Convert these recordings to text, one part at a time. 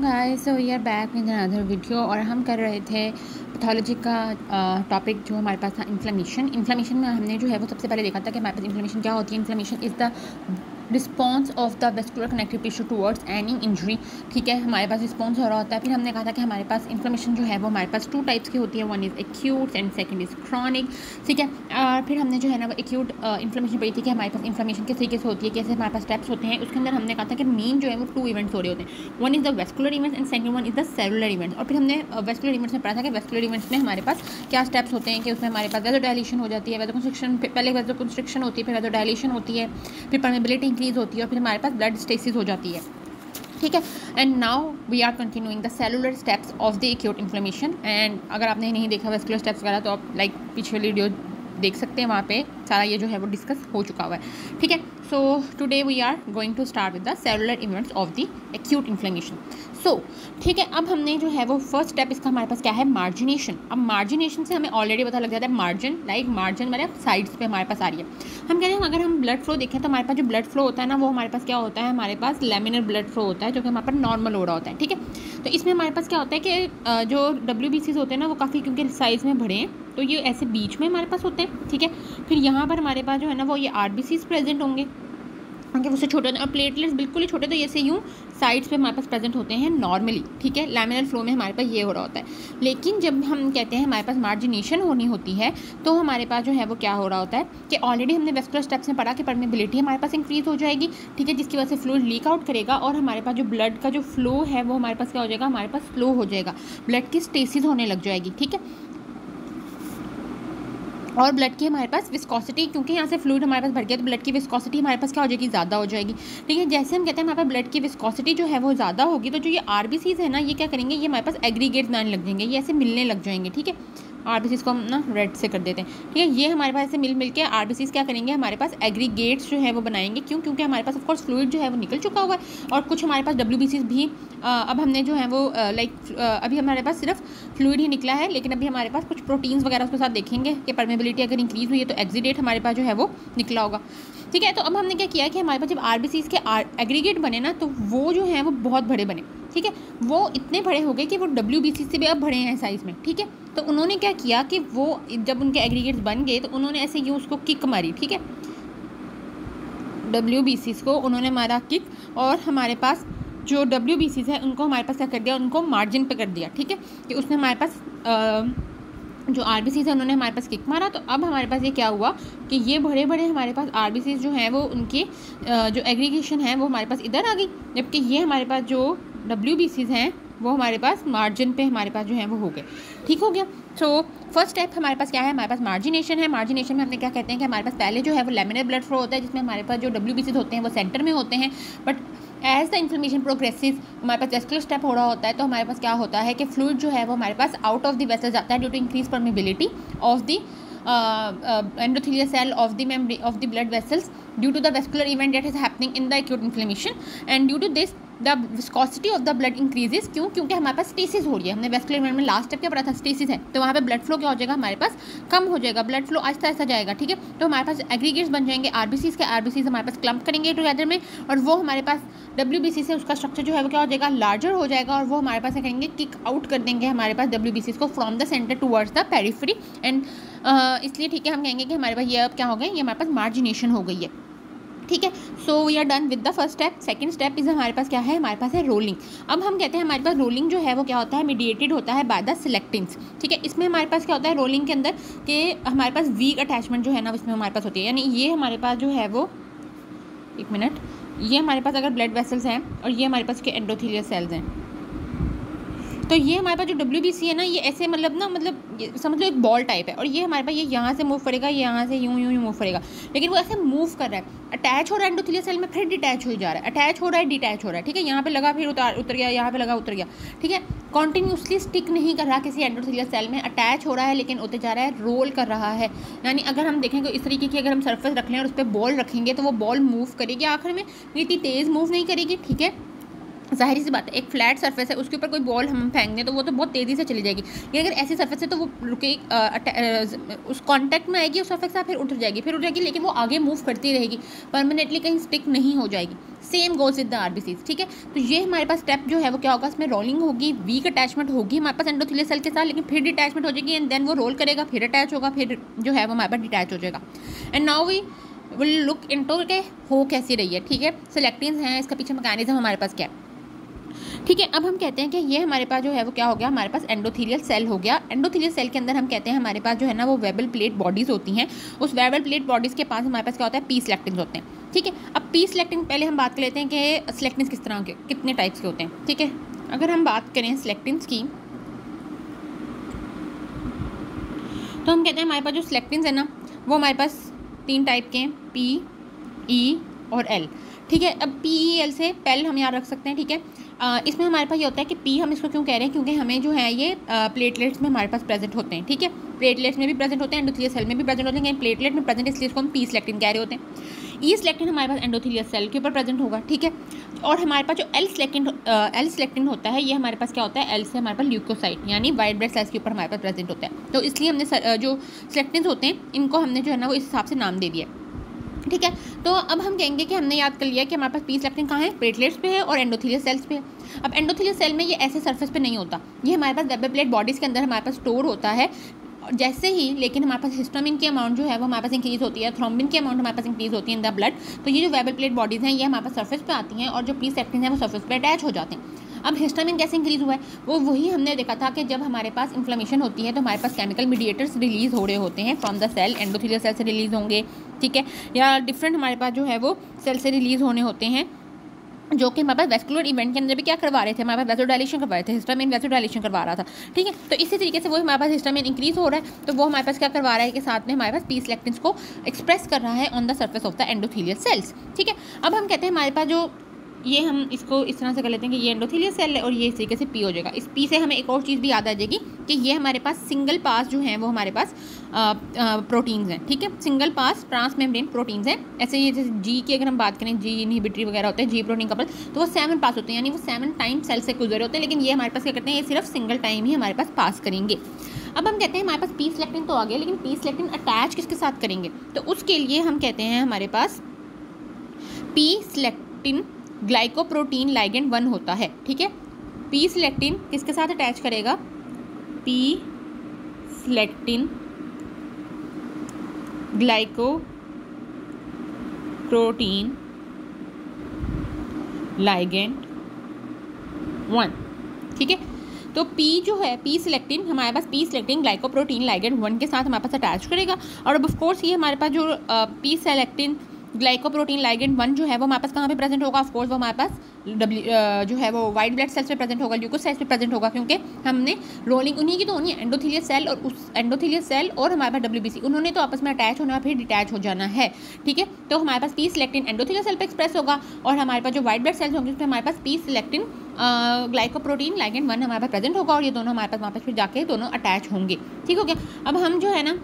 Guys so we are back with another video और हम कर रहे थे पैथोलॉजी का टॉपिक जो हमारे पास था इन्फ्लेमेशन में हमने जो है वो सबसे पहले देखा था कि हमारे पास इन्फ्लेमेशन क्या होती है। Inflammation is the response of the vascular connective tissue towards any injury. ठीक है, हमारे पास रिस्पॉन्स हो रहा होता है। फिर हमने कहा था कि हमारे पास इन्फ्लेमेशन जो है वो हमारे पास 2 टाइप्स की होती है, one is acute and second is chronic. ठीक है, और फिर हमने जो है ना वो एक्यूट इन्फ्लेमेशन पढ़ी थी कि हमारे पास इन्फ्लेमेशन किस तरीके से होती है, कैसे हमारे पास स्टेप्स होते हैं। उसके अंदर हमने कहा था कि मेन जो है वो 2 इवेंट्स हो रहे होते हैं, one is the vascular events and second one is the cellular events. और फिर हमने वेस्कुलर इवेंट्स में पढ़ा था कि वेस्कुलर इवेंट्स में हमारे पास क्या स्टेप्स होते हैं कि उसमें हमारे पास वेज़ोडाइलेशन हो जाती है, वेज़ोकंस्ट्रिक्शन, पहले वेज़ोकंस्ट्रिक्शन होती है, फिर वेज़ोडाइलेशन होती है, फिर परमेबिलिटी इंक्रीज होती है और फिर हमारे पास ब्लड स्टेसिस हो जाती है। ठीक है, and now we are continuing the cellular steps of the acute inflammation. And अगर आपने नहीं देखा वेस्कुलर स्टेप्स वगैरह तो आप पीछे वीडियो देख सकते हैं, वहाँ पे सारा ये जो है वो डिस्कस हो चुका हुआ है। ठीक है, so today we are going to start with the cellular events of the acute inflammation. So ठीक है, अब हमने जो है वो फर्स्ट स्टेप इसका हमारे पास क्या है, मार्जिनेशन। अब मार्जिनेशन से हमें ऑलरेडी पता लग जाता है मार्जिन मार्जिन मतलब साइड्स पे हमारे पास आ रही है। हम कह रहे हैं अगर हम ब्लड फ्लो देखें तो हमारे पास जो ब्लड फ्लो होता है ना वो हमारे पास क्या होता है, हमारे पास लेमिनर ब्लड फ्लो होता है जो कि हमारे पास नॉर्मल हो रहा होता है। ठीक है, तो इसमें हमारे पास क्या होता है कि जो WBCs होते हैं ना वो काफ़ी क्योंकि साइज़ में बड़े हैं तो ये ऐसे बीच में हमारे पास होते हैं। ठीक है, फिर यहाँ पर हमारे पास जो है ना वो ये RBCs प्रेजेंट होंगे क्योंकि उससे छोटे होते हैं, और प्लेटलेट्स बिल्कुल ही छोटे, तो ऐसे यूँ साइड्स पे हमारे पास प्रेजेंट होते हैं नॉर्मली। ठीक है, लैमिनर फ्लो में हमारे पास ये हो रहा होता है। लेकिन जब हम कहते हैं हमारे पास मार्जिनेशन होनी होती है तो हमारे पास जो है वो क्या हो रहा होता है कि ऑलरेडी हमने वेस्कुलर स्टेप्स में पढ़ा कि परमेबिलिटी हमारे पास इंक्रीज हो जाएगी। ठीक है, जिसकी वजह से फ्लूइड लीक आउट करेगा और हमारे पास जो ब्लड का जो फ्लो है वो हमारे पास क्या हो जाएगा, हमारे पास स्लो हो जाएगा, ब्लड की स्टेसिस होने लग जाएगी। ठीक है, और ब्लड की हमारे पास विस्कोसिटी, क्योंकि यहाँ से फ्लूइड हमारे पास भर गया तो ब्लड की विस्कोसिटी हमारे पास क्या हो जाएगी, ज़्यादा हो जाएगी। ठीक है, जैसे हम कहते हैं हमारे पास ब्लड की विस्कोसिटी जो है वो ज़्यादा होगी तो जो ये RBCs है ना ये क्या करेंगे, ये हमारे पास एग्रीगेट बनाने लग जाएंगे, ये ऐसे मिलने लग जाएंगे। ठीक है, RBCs को हम ना रेड से कर देते हैं। ठीक है, ये हमारे पास ऐसे मिल के RBCs क्या करेंगे, हमारे पास एग्रीगेट्स जो है वो बनाएंगे। क्यों? क्योंकि हमारे पास ऑफकोर्स फ्लूइड जो है वो निकल चुका हुआ है और कुछ हमारे पास WBCs भी अब हमने जो है वो अभी हमारे पास सिर्फ फ्लूइड ही निकला है, लेकिन अभी हमारे पास कुछ प्रोटीन्स वगैरह उसके साथ देखेंगे कि परमेबिलिटी अगर इंक्रीज़ हुई है तो एक्सीडेट हमारे पास जो है वो निकला होगा। ठीक है, तो अब हमने क्या किया कि हमारे पास जब RBCs के एग्रीगेट बने ना तो वो जो हैं वो बहुत बड़े बने। ठीक है, वो इतने बड़े हो गए कि वो WBC से भी अब बड़े हैं साइज़ में। ठीक है, तो उन्होंने क्या किया कि वो जब उनके एग्रीगेट्स बन गए तो उन्होंने ऐसे यूँ उसको किक मारी। ठीक है, WBCs को उन्होंने मारा किक और हमारे पास जो WBCs है उनको हमारे पास क्या कर दिया, उनको मार्जिन पे कर दिया। ठीक है, कि उसने हमारे पास जो RBCs है उन्होंने हमारे पास किक मारा, तो अब हमारे पास ये क्या हुआ कि ये बड़े बड़े हमारे पास RBCs जो हैं वो उनकी जो एग्रीगेशन है वो हमारे पास इधर आ गई, जबकि ये हमारे पास जो WBCs हैं वो हमारे पास मार्जिन पे हमारे पास जो है वो हो गए। ठीक हो गया। सो फर्स्ट स्टेप हमारे पास क्या है, हमारे पास मार्जिनेशन है। मार्जिनेशन में हमने क्या कहते हैं कि हमारे पास पहले जो है वो लेमिनर ब्लड फ्लो होता है जिसमें हमारे पास जो WBCs होते हैं वो सेंटर में होते हैं, but as the inflammation progressive हमारे पास वेस्कुलर स्टेप हो रहा होता है तो हमारे पास क्या होता है कि फ्लूइड जो है वो हमारे पास आउट ऑफ द वेसल जाता है due to increase permeability of the endothelial cell of the membrane of the blood vessels due to the vascular event that is happening in the acute inflammation, and due to this the viscosity of the blood increases। क्यों? क्योंकि हमारे पास stasis हो रही है। हमने vascular event में last step क्या पढ़ा था, स्टेसिस है, तो वहाँ पे ब्लड फ्लो क्या हो जाएगा, हमारे पास कम हो जाएगा, ब्लड फ्लो आहिस्ता आहिस्ता जाएगा। ठीक है, तो हमारे पास एग्रीगेट्स बन जाएंगे RBCs के, RBCs हमारे पास क्लम्प करेंगे टुगेदर में और वो हमारे पास WBC से उसका स्ट्रक्चर जो है वो क्या हो जाएगा, लार्जर हो जाएगा और वो हमारे पास क्या करेंगे, किक आउट कर देंगे हमारे पास WBCs को from the centre towards the periphery. And इसलिए ठीक है हम कहेंगे कि हमारे पास ये अब क्या हो गए, ये हमारे पास मार्जिनेशन हो गई है। ठीक है, so we are done with the first step. Second step is हमारे पास क्या है, हमारे पास है रोलिंग। अब हम कहते हैं हमारे पास रोलिंग जो है वो क्या होता है, मीडिएटेड होता है बाय द सिलेक्टिन्स। ठीक है, इसमें हमारे पास क्या होता है रोलिंग के अंदर कि हमारे पास वीक अटैचमेंट जो है ना इसमें हमारे पास होती है, यानी ये हमारे पास जो है वो एक मिनट, ये हमारे पास अगर ब्लड वेसल्स हैं और ये हमारे पास के एंडोथेलियल सेल्स हैं, तो ये हमारे पास जो WBC है ना ये ऐसे मतलब समझ लो एक बॉल टाइप है और ये हमारे पास ये यहाँ से मूव करेगा, ये यहाँ से यूँ यूँ यूँ मूव करेगा, लेकिन वो ऐसे मूव कर रहा है, अटैच हो रहा है एंडोथेलियल सेल में, फिर डिटैच हो जा रहा है, अटैच हो रहा है डिटैच हो रहा है। ठीक है, यहाँ पे लगा फिर उतर गया, यहाँ पे लगा उतर गया। ठीक है, कॉन्टीन्यूसली स्टिक नहीं कर रहा किसी एंडोथेलियल सेल में, अटैच हो रहा है लेकिन उतर जा रहा है, रोल कर रहा है। यानी अगर हम देखेंगे इस तरीके की अगर हम सरफेस रख लें और उस पर बॉल रखेंगे तो वो बॉल मूव करेगी, आखिर में इतनी तेज़ मूव नहीं करेगी। ठीक है, ज़ाहिर सी बात है, एक फ्लैट सरफेस है, उसके ऊपर कोई बॉल हम फेंक दें तो वो तो बहुत तेज़ी से चली जाएगी। लेकिन अगर ऐसी सरफेस है तो वो रुके उस कांटेक्ट में आएगी उस सरफेस से, फिर उठ जाएगी, लेकिन वो आगे मूव करती रहेगी, परमानेंटली कहीं स्टिक नहीं हो जाएगी। Same goals with the RBCs, ठीक है। तो ये हमारे पास स्टेप जो है वो क्या होगा, इसमें रोलिंग होगी, वीक अटैचमेंट होगी हमारे पास एंडोथेलियल सेल के साथ, लेकिन फिर डिटैचमेंट हो जाएगी एंड देन वो रोल करेगा, फिर अटैच होगा, फिर जो है वो हमारे पास डिटैच हो जाएगा। And now we will look into के हो कैसी रही है, ठीक है। सिलेक्टिन्स हैं, इसका पीछे मैकेनिज्म हमारे पास क्या है, ठीक है। अब हम कहते हैं कि ये हमारे पास जो है वो क्या हो गया, हमारे पास एंडोथेलियल सेल हो गया। एंडोथेलियल सेल के अंदर हम कहते हैं हमारे पास जो है ना वो वेबल प्लेट बॉडीज़ होती हैं। उस वेबल प्लेट बॉडीज़ के पास हमारे पास क्या होता है, पी सिलेक्टिन्स होते हैं, ठीक है। अब पी सिलेक्टिन पहले हम बात कर लेते हैं कि सिलेक्टिन्स किस तरह के, कितने टाइप्स के होते हैं, ठीक है। अगर हम बात करें सिलेक्टिन्स की तो हम कहते हैं हमारे पास जो सिलेक्टिन्स है ना वो हमारे पास 3 टाइप के हैं, पी, ई और एल, ठीक है। अब पी, ई, एल से पहले हम याद रख सकते हैं, ठीक है। इसमें हमारे पास ये होता है कि पी हम इसको क्यों कह रहे हैं, क्योंकि हमें जो है ये प्लेटलेट्स में हमारे पास प्रेजेंट होते हैं, ठीक है। प्लेटलेट्स में भी प्रेजेंट होते हैं, एंडोथेलियल सेल में भी प्रेजेंट होते हैं, प्लेटलेट में प्रेजेंट इसलिए इसको हम पी सिलेक्टिन कह रहे होते हैं। ई सिलेक्टिन हमारे पास एंडोथेलियल सेल के ऊपर प्रेजेंट होगा, ठीक है। और हमारे पास जो एल सिलेक्टिन होता है, ये हमारे पास क्या होता है, एल से हमारे पास ल्यूकोसाइट यानी वाइट ब्लड सेल्स के ऊपर हमारे पास प्रेजेंट होता है। तो इसलिए हमने जो सिलेक्टिन्स होते हैं इनको हमने जो है ना वो इस हिसाब से नाम दे दिया, ठीक है। तो अब हम कहेंगे कि हमने याद कर लिया कि हमारे पास पी सिलेक्टिन कहाँ है, प्लेटलेट्स पे है और एंडोथेलियल सेल्स पे है। अब एंडोथेलियल सेल में ये ऐसे सरफेस पे नहीं होता, ये हमारे पास वेबल प्लेट बॉडीज़ के अंदर हमारे पास स्टोर होता है जैसे ही, लेकिन हमारे पास हिस्टामिन की अमाउंट जो है वो हमारे पास इंक्रीज़ होती है, थ्रोम्बिन की अमाउंट हमारे पास इंक्रीज़ होती है इन द ब्लड। तो ये जो वेबल प्लेट बॉडीज़ हैं ये हमारे पास सरफेस पे आती हैं और जो पी सिलेक्टिन है वो सरफेस पे अटैच हो जाते हैं। अब हिस्टामिन कैसे इंक्रीज़ हुआ है, वो वही हमने देखा था कि जब हमारे पास इन्फ्लेमेशन होती है तो हमारे पास केमिकल मीडिएटर्स रिलीज़ हो रहे होते हैं from the cell, endothelial cell से रिलीज़ होंगे, ठीक है, या डिफरेंट हमारे पास जो है वो सेल से रिलीज़ होने होते हैं, जो कि हमारे पास वेस्कुलर इवेंट के अंदर भी क्या करवा रहे थे, हमारे पास वेसोडाइलेशन करवा रहे थे, हिस्टामिन वेसोडाइलेशन करवा रहा था, ठीक है। तो इसी तरीके से वो हमारे पास हिस्टामिन इंक्रीज हो रहा है तो वो हमारे पास क्या करवा रहा है कि साथ में हमारे पास पी सिलेक्टिन्स को एक्सप्रेस कर रहा है on the surface of the endothelial cells, ठीक है। अब हम कहते हैं हमारे पास जो ये हम इसको इस तरह से कर लेते हैं कि ये एंडोथेलियल सेल है और ये इस तरीके से पी हो जाएगा। इस पी से हमें एक और चीज़ भी याद आ जाएगी कि ये हमारे पास सिंगल पास जो हैं वो हमारे पास प्रोटीन्स हैं, ठीक है, सिंगल पास ट्रांसमेम्ब्रेन प्रोटीन्स हैं। ऐसे ये जैसे जी की अगर हम बात करें, जी इनहिबिटरी वगैरह होते हैं, जी प्रोटीन कपल, तो वो 7 पास होते हैं, यानी वो 7 टाइम सेल से गुजरे होते हैं, लेकिन ये हमारे पास क्या करते हैं, ये सिर्फ सिंगल टाइम ही हमारे पास पास करेंगे। अब हम कहते हैं हमारे पास पी सिलेक्टिन तो आ गया, लेकिन पी सिलेक्टिन अटैच किसके साथ करेंगे, तो उसके लिए हम कहते हैं हमारे पास पी सिलेक्टिन ग्लाइकोप्रोटीन लाइगेंड 1 होता है, ठीक है। पी सिलेक्टिन किसके साथ अटैच करेगा, पी सिलेक्टिन ग्लाइकोप्रोटीन लाइगेंड 1, ठीक है। तो पी जो है, पी सिलेक्टिन हमारे पास पी सिलेक्टिन ग्लाइकोप्रोटीन लाइगेंड 1 के साथ हमारे पास अटैच करेगा। और अब ऑफकोर्स ये हमारे पास जो पी सिलेक्टिन ग्लाइकोप्रोटीन लाइगेंड 1 जो है वो हमारे पास कहाँ पे प्रेजेंट होगा, ऑफकोर्स वो हमारे पास जो है वो वाइट ब्लड सेल्स पे प्रेजेंट होगा, ल्यूकोसाइट्स पे प्रेजेंट होगा, क्योंकि हमने रोलिंग उन्हीं की तो होनी है, एंडोथेलियल सेल और उस एंडोथेलियल सेल और हमारे पास डब्ल्यूबीसी, उन्होंने तो आपस में अटैच होना फिर डिटैच हो जाना है, ठीक है। तो हमारे पास पी सिलेक्टिन एंडोथेलियल सेल पे एक्सप्रेस होगा और हमारे पास जो वाइट ब्लड सेल्स होंगे उसमें हमारे पास पी सिलेक्टिन ग्लाइकोप्रोटीन लाइगेंड 1 हमारे पास प्रेजेंट होगा और ये दोनों हमारे पास वापस फिर जाके दोनों अटैच होंगे, ठीक हो गया। अब हम जो है ना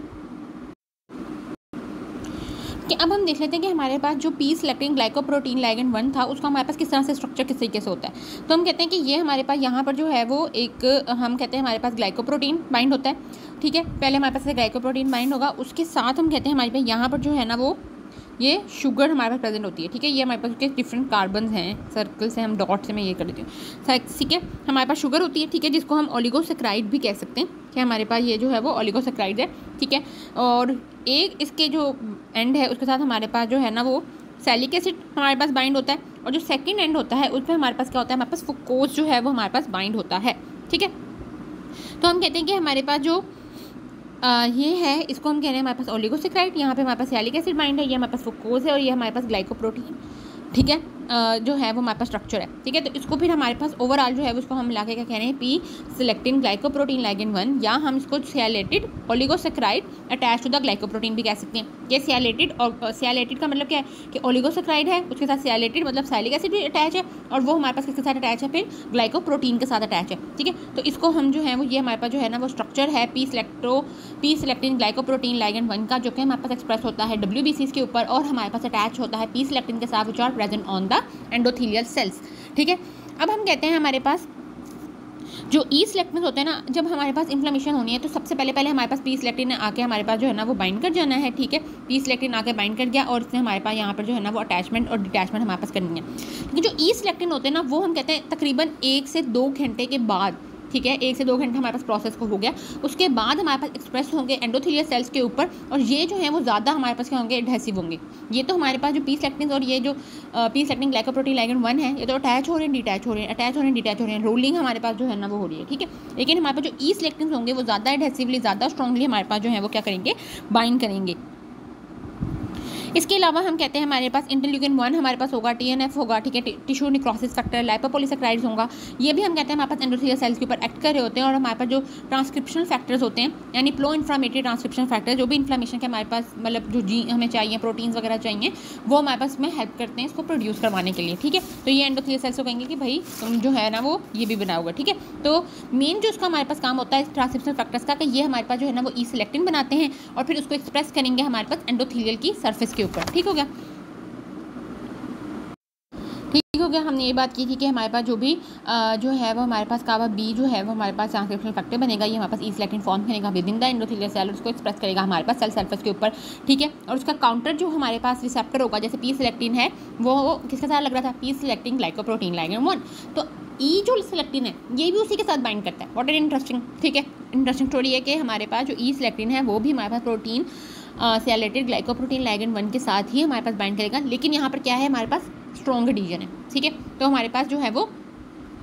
कि अब हम देख लेते हैं कि हमारे पास जो पी सिलेक्टिन ग्लाइकोप्रोटीन लाइगेंड 1 था उसका हमारे पास किस तरह से स्ट्रक्चर किस तरीके से होता है। तो हम कहते हैं कि ये हमारे पास यहाँ पर जो है वो एक हम कहते हैं हमारे पास ग्लाइकोप्रोटीन बाइंड होता है, ठीक है। पहले हमारे पास ग्लाइकोप्रोटीन बाइंड होगा, उसके साथ हम कहते हैं हमारे पास यहाँ पर जो है ना वो ये शुगर हमारे पास प्रेजेंट होती है, ठीक है। ये हमारे पास के डिफरेंट कार्बन हैं, सर्कल से हम डॉट से मैं ये कर देती हूँ, ठीक है। हमारे पास शुगर होती है, ठीक है, जिसको हम ओलिगोसेक्राइड भी कह सकते हैं कि हमारे पास ये जो है वो ओलिगोसेक्राइड है, ठीक है। और एक इसके जो एंड है उसके साथ हमारे पास जो है ना वो सैलिक एसिड हमारे पास बाइंड होता है और जो सेकेंड एंड होता है उस पर हमारे पास क्या होता है, हमारे पास फ्रुक्टोज जो है वो हमारे पास बाइंड होता है, ठीक है। तो हम कहते हैं कि हमारे पास जो ये है इसको हम कह रहे हैं हमारे पास ओलिगोसेक्राइड, यहाँ पे हमारे पास सैलिक एसिड बाइंड है, ये हमारे पास फ्रुक्टोज है और ये हमारे पास ग्लाइकोप्रोटीन, ठीक है, जो है वो हमारे पास स्ट्रक्चर है, ठीक है। तो इसको फिर हमारे पास ओवरऑल जो है उसको हम मिला के क्या कह रहे हैं, पी सिलेक्टिन ग्लाइकोप्रोटीन लाइगेंड 1, या हम इसको sialylated oligosaccharide attach to the glycoprotein भी कह सकते हैं। ये सियालेटेड और सियालेटेड का मतलब क्या है कि ओलिगोसेक्राइड है, उसके साथ सियालेटेड मतलब सैलिक एसिड भी अटैच है और वो हमारे पास किसके साथ अटैच है, फिर ग्लाइकोप्रोटीन के साथ अटैच है, ठीक है। तो इसको हम जो है वो ये हमारे पास जो है ना वो स्ट्रक्चर है पी सिलेक्टिन ग्लाइकोप्रोटीन लाइगेंड 1 का, जो कि हमारे पास एक्सप्रेस होता है WBCs के ऊपर और हमारे पास अटैच होता है पी सिलेक्टिन के साथ, which are present on the endothelial cells, ठीक है। अब हम कहते हैं हमारे पास जो ई सिलेक्टिन होते हैं ना, जब हमारे पास इन्फ्लेमेशन होनी है तो सबसे पहले हमारे पास पी सिलेक्टिन आके हमारे पास जो है ना वो बाइंड कर जाना है, ठीक है। पी सिलेक्टिन आके बाइंड कर गया और इसने हमारे पास यहाँ पर जो है ना वो अटैचमेंट और डिटैचमेंट हमारे पास करनी है। लेकिन जो ई सिलेक्टिन होते हैं ना वो हम कहते हैं तकरीबन 1 से 2 घंटे के बाद, ठीक है, 1 से 2 घंटे हमारे पास प्रोसेस को हो गया, उसके बाद हमारे पास एक्सप्रेस होंगे एंडोथेलियल सेल्स के ऊपर, और ये जो है वो ज़्यादा हमारे पास क्या होंगे, एडहेसिव होंगे। ये तो हमारे पास जो पी सिलेक्टिन और ये जो पी सिलेक्टिन ग्लाइकोप्रोटीन लाइगेंड 1 है, ये तो अटैच हो रहे हैं, डिटैच हो रहे हैं, अटैच हो रहे हैं, डिटैच हो रहे हैं, रोलिंग हमारे पास जो है ना वो हो रही है, ठीक है। लेकिन हमारे पास जो ई सिलेक्टिन होंगे वो ज़्यादा एडहेसिवली, ज़्यादा स्ट्रॉन्गली हमारे पास जो है वो क्या करेंगे, बाइंड करेंगे। इसके अलावा हम कहते हैं हमारे पास इंटरल्यूकिन 1 हमारे पास होगा, TNF होगा, ठीक है, टिश्यू निक्रोसिस फैक्टर, लाइपोपॉलीसैकेराइड्स होगा, ये भी हम कहते हैं हमारे पास एंडोथेलियल सेल्स के ऊपर एक्ट कर रहे होते हैं। और हमारे पास जो ट्रांसक्रिप्शनल फैक्टर्स होते हैं, यानी प्रो इन्फ्लामेटरी ट्रांसक्रिप्शन फैक्टर, जो भी इन्फ्लामेशन के हमारे पास मतलब जो जी हमें चाहिए, प्रोटीन्स वगैरह चाहिए, वो हमारे पास में हेल्प करते हैं इसको प्रोड्यूस करवाने के लिए, ठीक है। तो ये एंडोथेलियल सेल्स को कहेंगे कि भाई तुम जो है ना वो ये भी बनाओगे, ठीक है। तो मेन जो इसका हमारे पास काम होता है ट्रांसक्रिप्शनल फैक्टर्स का, कि ये हमारे पास जो है ना वो ई सिलेक्टिन बनाते हैं और फिर उसको एक्सप्रेस करेंगे हमारे पास एंडोथेलियल की सरफेस के ऊपर, ठीक हो गया। ठीक हो गया, हमने ये बात की थी कि हमारे पास जो भी जो है वो हमारे पास कावा बी जो है वो हमारे पास ट्रांसक्रिप्शनल फैक्टर बनेगा, ये हमारे पास ई सिलेक्टिन फॉर्म करेगा within the endothelial cell, उसको एक्सप्रेस करेगा हमारे पास सेल सरफेस के ऊपर, ठीक है। और उसका काउंटर जो हमारे पास रिसेप्टर होगा, जैसे पी सिलेक्टिन है वो किसके साथ लग रहा था, पी सिलेक्टिन ग्लाइकोप्रोटीन लाइगेंड 1, तो ई जो सिलेक्टिन है ये भी उसी के साथ बाइंड करता है। व्हाट इज इंटरेस्टिंग, ठीक है। इंटरेस्टिंग स्टोरी है कि हमारे पास जो ई सिलेक्टिन है वो भी हमारे पास प्रोटीन से रिलेटेड ग्लाइकोप्रोटीन लाइगेंड 1 के साथ ही हमारे पास बाइंड करेगा, लेकिन यहाँ पर क्या है, हमारे पास स्ट्रॉन्ग एडिशन है, ठीक है। तो हमारे पास जो है वो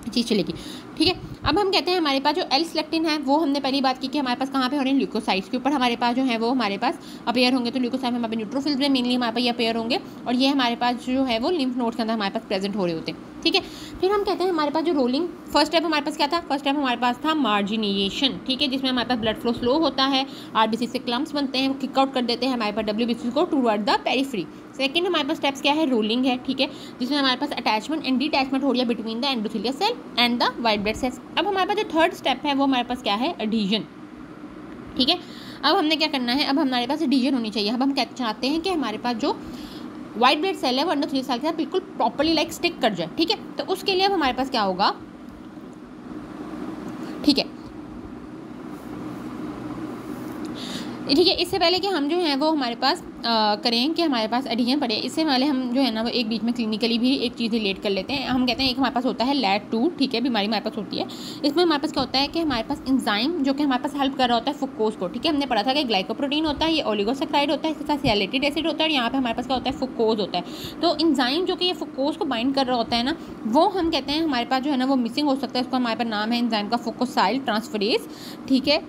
चीज़ चलेगी, ठीक है। अब हम कहते हैं हमारे पास जो एल सिलेक्टिन है वो हमने पहली बात की कि हमारे पास कहाँ पे हो रहे हैं, ल्यूकोसाइट्स के ऊपर हमारे पास जो है वो हमारे पास अपेयर होंगे। तो ल्यूकोसाइट हमारे न्यूट्रोफिल्स में मेनली हमारे पास ये अपेयर होंगे, और ये हमारे पास जो है वो लिम्फ नोड्स के अंदर हमारे पास प्रेजेंट हो रहे होते हैं, ठीक है। फिर हम कहते हैं हमारे पास जो रोलिंग, फर्स्ट स्टेप हमारे पास क्या था, फर्स्ट स्टेप हमारे पास था मार्जिनेशन, ठीक है, जिसमें हमारे पास ब्लड फ्लो स्लो होता है, आरबीसी से क्लम्प्स बनते हैं, वो किक आउट कर देते हैं हमारे पास डब्ल्यूबीसी को टूवर्ड द पेरिफेरी। सेकंड हमारे पास स्टेप्स क्या है, रोलिंग है, ठीक है, जिसमें हमारे पास अटैचमेंट एंड डिटैचमेंट हो रही है between the endothelial cell and the white blood cells. अब हमारे पास जो थर्ड स्टेप है वो हमारे पास क्या है, एडीजन, ठीक है। अब हमने क्या करना है, अब हमारे पास एडीजन होनी चाहिए। अब हम क्या चाहते हैं कि हमारे पास जो वाइट ब्लड सेल है वो एंडोथेलियल सेल के साथ बिल्कुल प्रॉपर्ली लाइक स्टिक कर जाए, ठीक है। तो उसके लिए अब हमारे पास क्या होगा, ठीक है, ठीक है। इससे पहले कि हम जो है वो हमारे पास करें कि हमारे पास एडीजन पड़े, इससे पहले हम जो है ना वो एक बीच में क्लिनिकली भी एक चीज़ रिलेट कर लेते हैं। हम कहते हैं एक हमारे पास होता है LAT2, ठीक है, बीमारी हमारे पास होती है। इसमें हमारे पास क्या होता है कि हमारे पास एंजाइम जो कि हमारे पास हेल्प कर रहा होता है फुक्कोज को, ठीक है। हमने पढ़ा था कि ग्लाइकोप्रोटीन होता है, ये ओलिगोसैकेराइड होता है, इसके साथ सैलिसिलिक एसिड होता है, और यहाँ पे हमारे पास क्या होता है, फुक्कोज होता है। तो एंजाइम जो कि ये फुक्कोज को बाइंड कर रहा होता है ना, वो हम कहते हैं हमारे पास जो है ना वो मिसिंग हो सकता है। उसका हमारे पास नाम है एंजाइम का फुक्कोसाइल ट्रांसफरेज, ठीक है।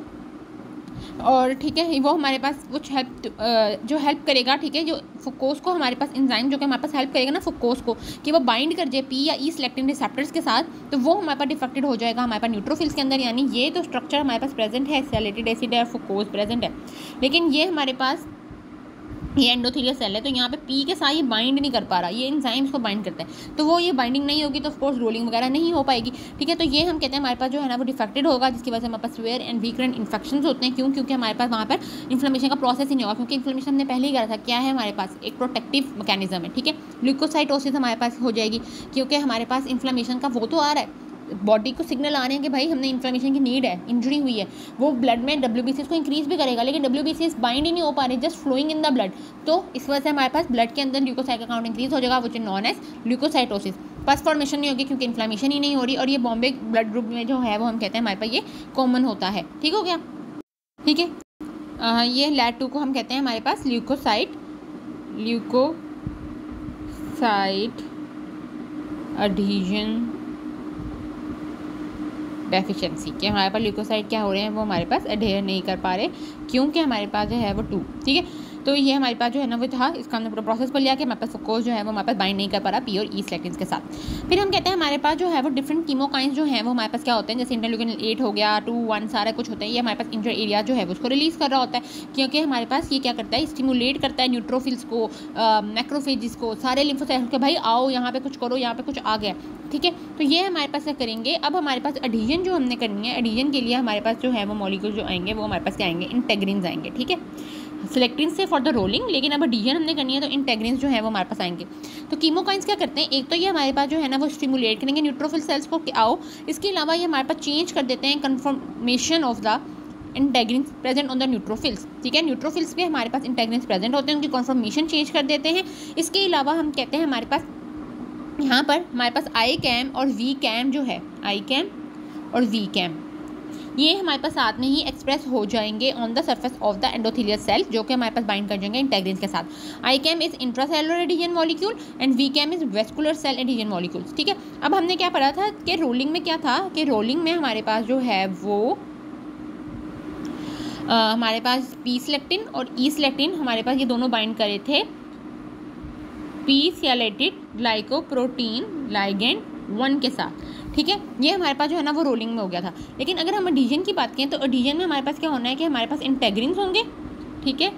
और ठीक है, वो हमारे पास कुछ हेल्प करेगा, ठीक है, जो फुक्कोज को हमारे पास एंजाइम जो कि हमारे पास हेल्प करेगा ना फुक्कोज को कि वो बाइंड कर जाए पी या ई सिलेक्टिन रिसेप्टर्स के साथ, तो वो हमारे पास डिफेक्टेड हो जाएगा हमारे पास न्यूट्रोफिल्स के अंदर। यानी ये तो स्ट्रक्चर हमारे पास प्रेजेंट है, सैलिसिलिक एसिड है, फुक्कोज प्रेजेंट है, लेकिन ये हमारे पास ये एंडोथेलियल सेल है, तो यहाँ पे पी के साथ ये बाइंड नहीं कर पा रहा, ये एंजाइम्स को बाइंड करता है, तो वो ये बाइंडिंग नहीं होगी तो ऑफकोर्स रोलिंग वगैरह नहीं हो पाएगी, ठीक है। तो ये हम कहते हैं हमारे पास जो है ना वो डिफेक्टेड होगा, जिसकी वजह से हमारे पास सीवियर एंड वीकरेंट इन्फेक्शंस होते हैं। क्यों? क्योंकि हमारे पास वहाँ पर इन्फ्लेमेशन का प्रोसेस ही नहीं होगा, क्योंकि इन्फ्लेमेशन हमने पहले ही करा था क्या है, हमारे पास एक प्रोटेक्टिव मैकेनिज्म है, ठीक है। ल्यूकोसाइटोसिस हमारे पास हो जाएगी, क्योंकि हमारे पास इन्फ्लेमेशन का वो तो आ रहा है, बॉडी को सिग्नल आ रहे हैं कि भाई हमने इन्फ्लेमेशन की नीड है, इंजरी हुई है, वो ब्लड में WBCs को इंक्रीज भी करेगा, लेकिन WBCs बाइंड ही नहीं हो पा रहे, just flowing in the blood. तो इस वजह से हमारे पास ब्लड के अंदर ल्यूकोसाइट का काउंट इंक्रीज हो जाएगा, which is known as leukocytosis. Pus formation नहीं होगी क्योंकि इन्फ्लेमेशन ही नहीं हो रही, और ये बॉम्बे ब्लड ग्रुप में जो है वो हम कहते हैं हमारे पास ये कॉमन होता है, ठीक हो गया, ठीक है। ये LAT2 को हम कहते हैं हमारे पास ल्यूकोसाइट एडहीजन डेफिशिएंसी, कि हमारे पास ल्यूकोसाइट क्या हो रहे हैं, वो हमारे पास एडहेयर नहीं कर पा रहे, क्योंकि हमारे पास जो है वो 2, ठीक है। तो ये हमारे पास जो है ना वो था, इसका हमने पूरा प्रोसेस पर लिया कि हमारे पास फुक्कोज जो है वो हमारे पास बाइंड नहीं कर पा रहा पी और ई सिलेक्टिन्स के साथ। फिर हम कहते हैं हमारे पास जो है वो डिफरेंट कीमोकाइंस जो हैं वो हमारे पास क्या होते हैं, जैसे इंटरल्यूकिन 8 हो गया, 2, 1 सारा कुछ होता है, ये हमारे पास इंजर एरिया जो है उसको रिलीज़ कर रहा होता है, क्योंकि हमारे पास ये क्या करता है, स्टिमुलेट करता है न्यूट्रोफिल्स को, मैक्रोफेजिस को, सारे लिम्फोसाइट्स को, भाई आओ यहाँ पे कुछ करो, यहाँ पे कुछ आ गया, ठीक है। तो ये हमारे पास क्या करेंगे, अब हमारे पास एडहीजन जो हमने करनी है, एडहीजन के लिए हमारे पास जो है वो मॉलिक्यूल जो आएंगे वो हमारे पास क्या आएंगे, इंटेग्रिन्स आएंगे, ठीक है। सिलेक्टिन से फॉर द रोलिंग, लेकिन अब एडिशन हमने करनी है तो इंटेग्रिन्स जो है वो हमारे पास आएंगे। तो कीमोकाइंस क्या करते हैं, एक तो ये हमारे पास जो है ना वो स्टिमुलेट करेंगे न्यूट्रोफिल सेल्स को आओ, इसके अलावा ये हमारे पास चेंज कर देते हैं conformation of the integrins present on the neutrophils. ठीक है, न्यूट्रोफिल्स पे हमारे पास इंटेग्रिन्स प्रेजेंट होते हैं, उनकी कन्फर्मेशन चेंज कर देते हैं। इसके अलावा हम कहते हैं हमारे पास यहाँ पर हमारे पास आई कैम और वी कैम जो है, आई कैम और वी कैम ये हमारे पास साथ में ही एक्सप्रेस हो जाएंगे on the surface of the endothelial cell, जो कि हमारे पास बाइंड कर जाएंगे इंटेग्रिन्स के साथ। ICAM is intracellular adhesion molecule and VCAM is vascular cell adhesion molecules. ठीक है, अब हमने क्या पढ़ा था कि रोलिंग में क्या था कि रोलिंग में हमारे पास जो है वो हमारे पास पी सिलेक्टिन और ई सिलेक्टिन हमारे पास ये दोनों बाइंड करे थे पी सिलेटेड ग्लाइकोप्रोटीन लाइगेंड 1 के साथ। ठीक है, ये हमारे पास जो है ना वो रोलिंग में हो गया था। लेकिन अगर हम एडिशन की बात करें तो एडिशन में हमारे पास क्या होना है कि हमारे पास इंटेग्रिन्स होंगे, ठीक है,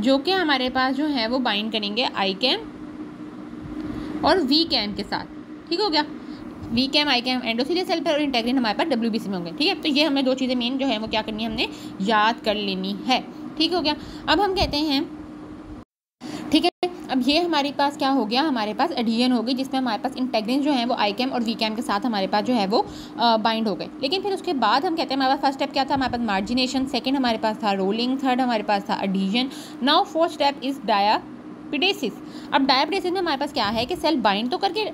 जो कि हमारे पास जो है वो बाइंड करेंगे आई कैम और वी कैम के साथ। ठीक हो गया, VCAM ICAM endothelial cell पर और इंटेग्रिन हमारे पास WBC में होंगे। ठीक है, तो ये हमें 2 चीज़ें मेन जो है वो क्या करनी है, हमने याद कर लेनी है। ठीक हो गया, अब हम कहते हैं ठीक है, अब ये हमारे पास क्या हो गया, हमारे पास एडिशन हो गई जिसमें हमारे पास इंटेग्रिन्स जो हैं वो आई कैम और वी कैम के साथ हमारे पास जो है वो बाइंड हो गए। लेकिन फिर उसके बाद हम कहते हैं हमारे पास फर्स्ट स्टेप क्या था, हमारे पास मार्जिनेशन, सेकंड हमारे पास था रोलिंग, थर्ड हमारे पास था adhesion, now fourth step is diapedesis. अब डायापिडेसिस में हमारे पास क्या है कि सेल बाइंड तो करके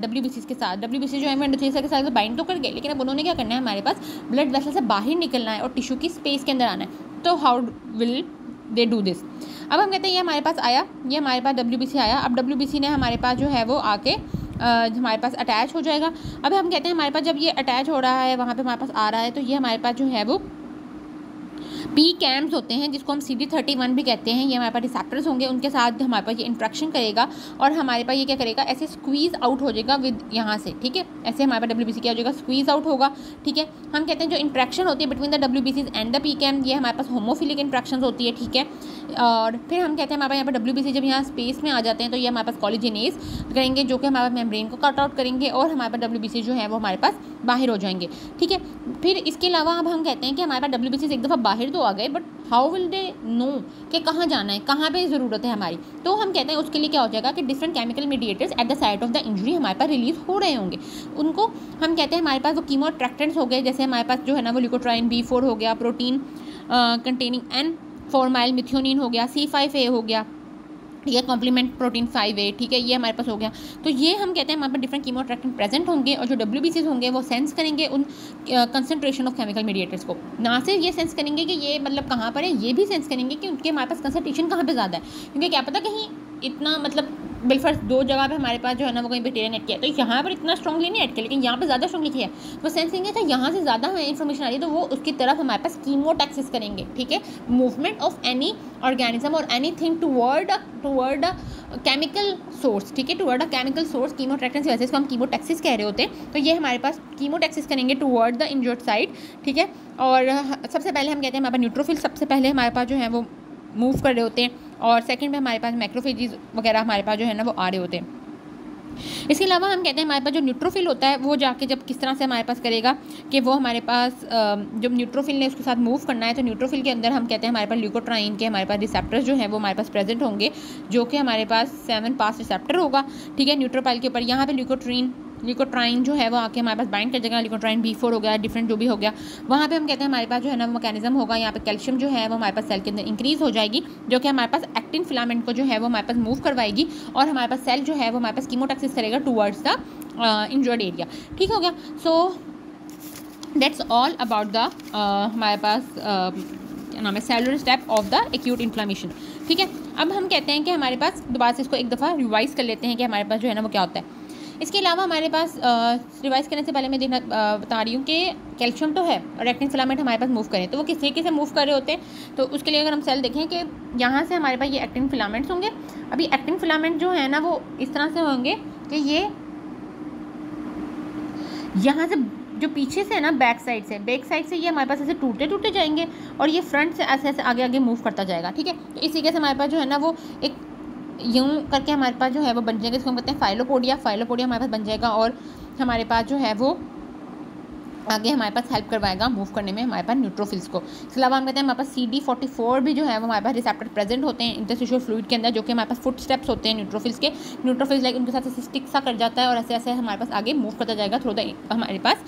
WBC के साथ, WBC जो है एंडोथेलियल सेल के साथ बाइंड तो कर गए, लेकिन अब उन्होंने क्या करना है, हमारे पास ब्लड वेसल से बाहर निकलना है और टिश्यू की स्पेस के अंदर आना है। तो how will they do this. अब हम कहते हैं ये हमारे पास आया, ये हमारे पास WBC आया। अब WBC ने हमारे पास जो है वो आके हमारे पास अटैच हो जाएगा। अब हम कहते हैं हमारे पास जब ये अटैच हो रहा है वहाँ पे हमारे पास आ रहा है, तो ये हमारे पास जो है वो पी कैम्स होते हैं जिसको हम CD31 भी कहते हैं। ये हमारे पास रिसेप्टर्स होंगे, उनके साथ हमारे पास ये इंट्रैक्शन करेगा और हमारे पास ये क्या करेगा, ऐसे स्क्वीज़ आउट हो जाएगा विद यहाँ से। ठीक है, ऐसे हमारे पास WBC क्या हो जाएगा, स्क्वीज़ आउट होगा। ठीक है, हम कहते हैं जो इंट्रैक्शन होती है between the WBCs and the PECAM, ये हमारे पास होमोफिलिक इंट्रैक्शन होती है। ठीक है, और फिर हम कहते हैं हमारे यहाँ पर WBC जब यहाँ स्पेस में आ जाते हैं तो ये हमारे पास कोलेजिनेज करेंगे, जो कि हमारे पास मेम्ब्रेन को कट आउट करेंगे और हमारे पास WBC जो है वो हमारे पास बाहर हो जाएंगे। ठीक है, फिर इसके अलावा अब हम कहते हैं कि हमारे पास WBC एक दफ़ा बाहर तो आ गए, but how will they know कि कहाँ जाना है, कहाँ पे ज़रूरत है हमारी। तो हम कहते हैं उसके लिए क्या हो जाएगा कि different chemical mediators at the site of the injury हमारे पास रिलीज हो रहे होंगे। उनको हम कहते हैं हमारे पास वो कीमोट्रैक्टेंट्स हो गए, जैसे हमारे पास जो है ना वो ल्यूकोट्राइन B4 हो गया, protein containing N formyl methionine हो गया, C5A हो गया, ठीक है, कॉम्प्लीमेंट प्रोटीन 5A। ठीक है, ये हमारे पास हो गया। तो ये हम कहते हैं हमारे पास डिफरेंट कीमोट्रैक्टेंट प्रेजेंट होंगे और जो WBCs होंगे वो सेंस करेंगे उन कंसंट्रेशन ऑफ केमिकल मीडिएटर्स को। ना सिर्फ ये सेंस करेंगे कि ये मतलब कहाँ पर है, ये भी सेंस करेंगे कि उनके हमारे पास कंसंट्रेशन कहाँ पे ज़्यादा है, क्योंकि क्या पता कहीं इतना मतलब बिलफर्स 2 जगह पे हमारे पास जो है ना वो कहीं बैक्टीरिया ऐड किया है, तो यहाँ पर इतना स्ट्रॉन्गली नहीं ऐड किया, लेकिन यहाँ पे ज़्यादा स्ट्रॉन्गली किया है। वो सेंसिंग है तो यहाँ से ज़्यादा हमें इन्फॉर्मेशन आ रही है तो वो उसकी तरफ हमारे पास कीमोटैक्सिस करेंगे। ठीक है, मूवमेंट ऑफ एनी ऑर्गेनिज्म और any thing toward chemical source. ठीक है, टुवर्ड अ केमिकल सोर्स कीमोट्रैक्टेंस, वैसे इसको हम कीमोटैक्सिस कह रहे होते हैं। तो ये हमारे पास कीमोटैक्सिस करेंगे टुवर्ड द इंजर्ड साइड। ठीक है, और सबसे पहले हम कहते हैं हमारे पास न्यूट्रोफिल सबसे पहले हमारे पास जो है वो मूव कर रहे होते हैं, और सेकंड में हमारे पास मैक्रोफेजेस वगैरह हमारे पास जो है ना वो आ रहे होते हैं। इसके अलावा हम कहते हैं हमारे पास जो न्यूट्रोफिल होता है वो जाके जब किस तरह से हमारे पास करेगा कि वो हमारे पास जब न्यूट्रोफिल ने उसके साथ मूव करना है तो न्यूट्रोफिल के अंदर हम कहते हैं हमारे पास ल्यूकोट्राइन के हमारे पास रिसेप्टर्स जो है वो हमारे पास प्रेजेंट होंगे, जो कि हमारे पास 7 पास रिसेप्टर होगा। ठीक है, न्यूट्रोफाइल के ऊपर यहाँ पे ल्यूकोट्राइन जो है वो आके हमारे पास बाइंड कर जाएगा। ल्यूकोट्राइन B4 हो गया, डिफरेंट जो भी हो गया, वहाँ पे हम कहते हैं हमारे पास जो है ना वो मैकेनिज्म होगा। यहाँ पे कैल्शियम जो है वो हमारे पास सेल के अंदर इंक्रीज हो जाएगी, जो कि हमारे पास एक्टिन फिलामेंट को जो है वो हमारे पास मूव करवाएगी और हमारे पास सेल जो है वो हमारे पास कीमोटैक्सिस करेगा टुवर्ड्स द इंजर्ड एरिया। ठीक हो गया, so that's all about the हमारे पास क्या नाम है cellular step of the acute inflammation. ठीक है, अब हम कहते हैं कि हमारे पास दोबारा से इसको एक दफ़ा रिवाइज़ कर लेते हैं कि हमारे पास जो है ना वो क्या होता है। इसके अलावा हमारे पास रिवाइज़ करने से पहले मैं बता रही हूँ कि कैल्शियम तो है और एक्टिन फिलामेंट हमारे पास मूव करें तो वो किस तरीके से मूव कर रहे होते हैं। तो उसके लिए अगर हम सेल देखें कि यहाँ से हमारे पास ये एक्टिन फिलामेंट्स होंगे। अभी एक्टिन फिलामेंट जो है ना वो इस तरह से होंगे कि ये यहाँ से जो पीछे से है ना बैक साइड से ये हमारे पास ऐसे टूटते जाएंगे और ये फ्रंट से ऐसे आगे आगे मूव करता जाएगा। ठीक है, तो इस तरीके से हमारे पास जो है ना वो एक यूँ करके हमारे पास जो है वो बन जाएगा, इसको हम कहते हैं फाइलोपोडिया हमारे पास बन जाएगा और हमारे पास जो है वो आगे हमारे पास हेल्प करवाएगा मूव करने में हमारे पास न्यूट्रोफिल्स को। इसके अलावा हम कहते हैं हमारे पास CD44 भी जो है वो हमारे पास रिसेप्टर प्रेजेंट होते हैं इंटरस्टिशियल फ्लूइड के अंदर, जो कि हमारे पास फुट स्टेप्स होते हैं न्यूट्रोफिल्स के। न्यूट्रोफिल्स लाइक उनके साथ स्टिक सा कर जाता है और ऐसे ऐसे हमारे पास आगे मूव करता जाएगा थ्रू द हमारे पास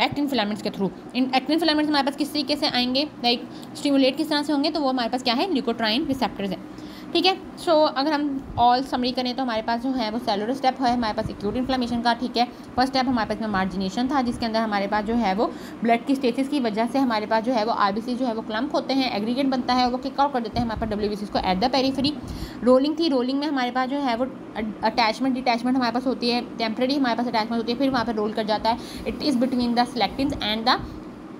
एक्टिन फिलामेंट्स के थ्रू। इन एक्टिन फिलामेंट्स हमारे पास किस तरीके से आएंगे, लाइक स्टिमुलेट किस तरह से होंगे, तो वो हमारे पास क्या है, ल्यूकोट्राइन रिसेप्टर्स हैं। ठीक है, सो अगर हम ऑल समरी करें तो हमारे पास जो है वो सेलुलर स्टेप है हमारे पास एक्यूट इन्फ्लेमेशन का। ठीक है, फर्स्ट स्टेप हमारे पास में मार्जिनेशन था, जिसके अंदर हमारे पास जो है वो ब्लड की स्टेसिस की वजह से हमारे पास जो है वो आरबीसी जो है वो क्लम्प होते हैं, एग्रीगेट बनता है और वो किक आउट कर देते हैं हमारे पास डब्ल्यूबीसीज को एट द पेरीफेरी। रोलिंग थी, रोलिंग में हमारे पास जो है वो अटैचमेंट डिटैचमेंट हमारे पास होती है, टेम्परेरी हमारे पास अटैचमेंट होती है, फिर वहाँ पर रोल कर जाता है। It is between the selectins and the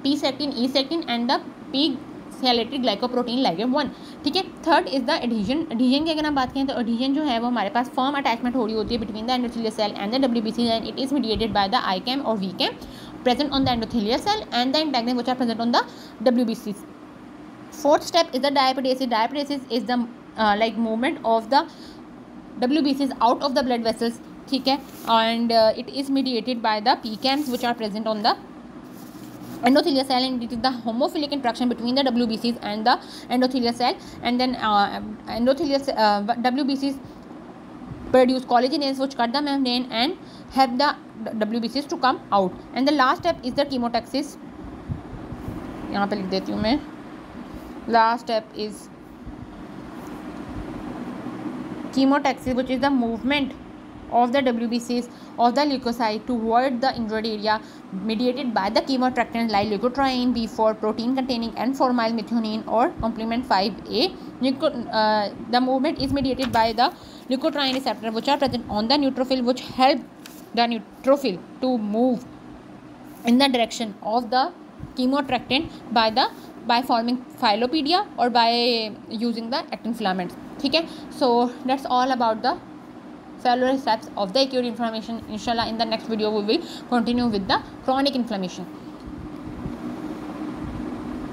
T selectin, E selectin and the P selected glycoprotein ligand 1। ठीक है, third is the adhesion. Adhesion की अगर हम बात करें तो एडहेजन जो है वो हमारे पास फर्म अटैचमेंट हो रही होती है between the endothelial cell and the WBC and it is mediated by the ICAM और VCAM present on the endothelial cell and the integrin which are present on the WBCs. Fourth step is the diaperesis. Diaperesis is the like movement of the WBCs out of the blood vessels. ठीक है, and it is mediated by the PCAMs which are present on the endothelial cell, and it is the homophilic interaction between the WBCs and the endothelial cell, and then WBCs produce collagenase which cut the membrane and help the WBCs to come out. And the last step is the chemotaxis. यहाँ पे लिख देती हूँ मैं, last step is chemotaxis which is the movement of the WBCs of the leukocyte toward the injured area mediated by the chemoattractants like leukotriene, B4, protein containing N-formyl methionine or complement 5A. The movement is mediated by the leukotriene receptor which are present on the neutrophil, which help the neutrophil to move in the direction of the chemoattractant by forming philopedia or by using the actin filaments. ठीक है, so that's all about the cellular steps of the acute inflammation. Inshallah in the next video we will continue with the chronic inflammation.